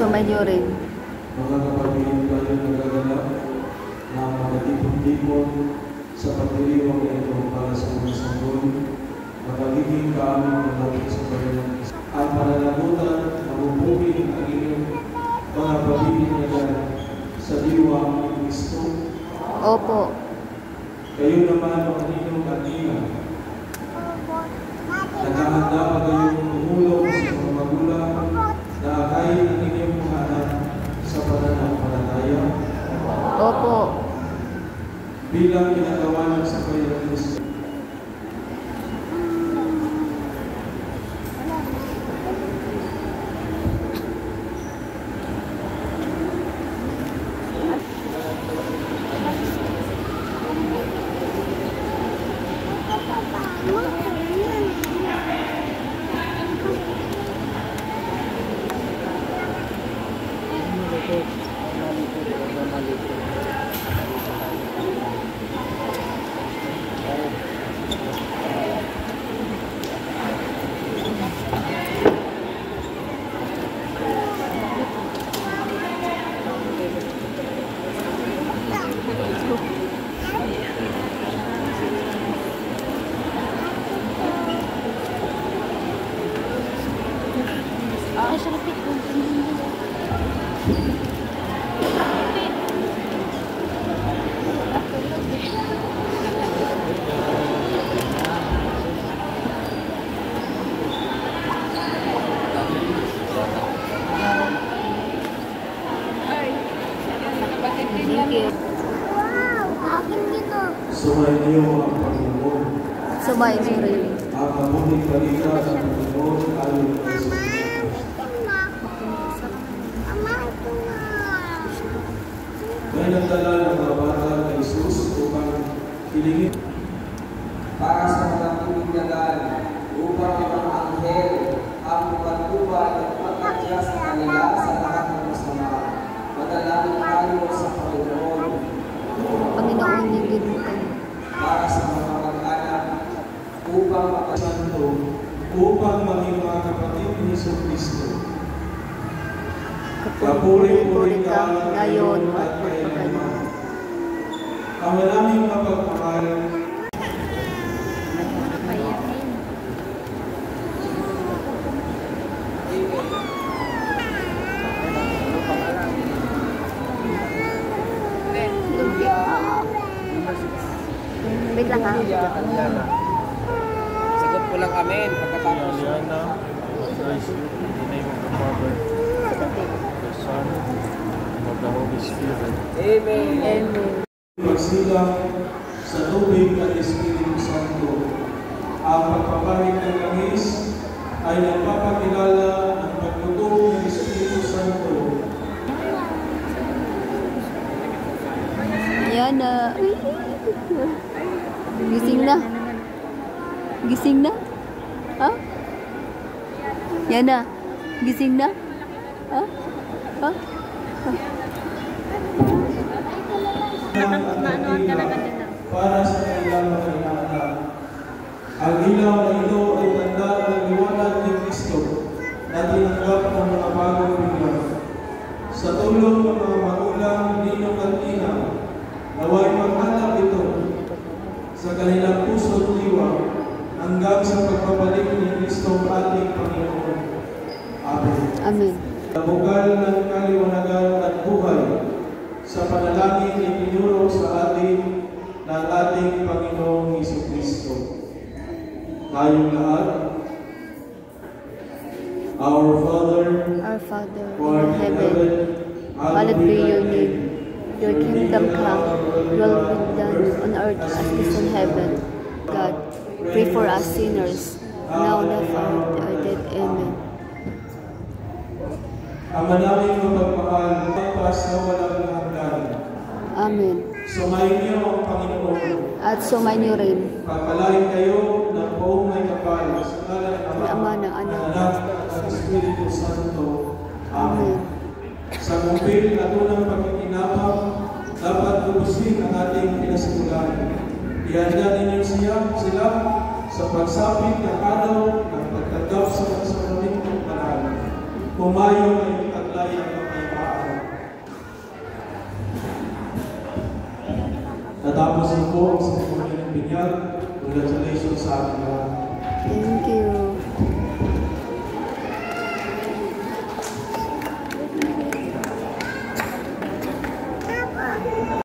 sumainyo rin. Mga kapatid, kayo nagaganap na magatipon-tipon sa pagdiriwang ito para sa mga sanggol na pagiging kaaming natin sa Panginoon. Ang pananagutan, mabubugin ang inyong mga pabibigyan sa diwa ni Kristo. Opo. Kayo naman ang inyong kanina. Nakahanda pa kayong tumulong sa mga magulang na akayin ang inyong mga anak sa pananampalataya. Opo. Bilang ginagawa sa Panginoon Kristo. Sumainyo ang Panginoon. Sumainyo rin. Ang mabuting balita ng Panginoon ayon kay Jesus. May nagdala ng mga bata kay Jesus upang hilingin para sa mga pinignagan upang ang mga anghel ang pagtubay at pagkatya sa kanila sa lahat ng masama. Madalangin tayo sa Panginoon. Panginoon, hingin mo kami. Para sa mga mag-anak upang Santo, upang maging mga kapatid ni Kristo. Kapuri-puri ka ngayon at at kailanman. Ang maraming mapagmahal wait lang ha. sagot po lang amen pagkatapos. Praise you in the name of the Father, the Son, and of the Holy Spirit. Amen. Amen. magsilang sa tubig at Espiritu Santo. Ang pagpapalit ng langis ay nagpapakilala ng pagtutog ng Espiritu Santo. Ayan na. Gising na. Gising na? Ha? Yan na. Gising na? Ha? Ha? Para sa kanilang mga anak. Ang ilaw na ito ay tanda ng liwanag ni Kristo na tinanggap ng mga bagong bigyan. Sa tulong ng mga magulang ninong kanina, naway maghanap ito sa kanilang puso at diwa hanggang sa pagbabalik ni Kristo ating Panginoon. Amen. Amen. Nabugal ng kaliwanagan at buhay sa panalangin na pinuro sa atin ng ating Panginoong Jesucristo. Tayong lahat, Our Father, who art in heaven, hallowed be your name. Your kingdom come, your will be done on earth as it is in heaven. God, pray for us sinners, now and at the hour of our death. Amen. Ang manaming mapagmahal, magpas na walang hanggan. Amen. Sumainyo ang Panginoon. At sumainyo rin. Pagpalain kayo ng buong may kapal sa ngalan ng Ama, ng Anak, at Espiritu Santo. Amen. Sa kumpil na tunang pagkikinabang, dapat lubusin ang ating pinasimulan. Ihanda ninyo sila sa pagsapit ng araw ng pagtanggap sa masaraming ng panahon. Pumayo ay kalagayan ng kapayapaan. Natapos na po ang seremony ng binyag. Congratulations sa ating lahat. Thank you.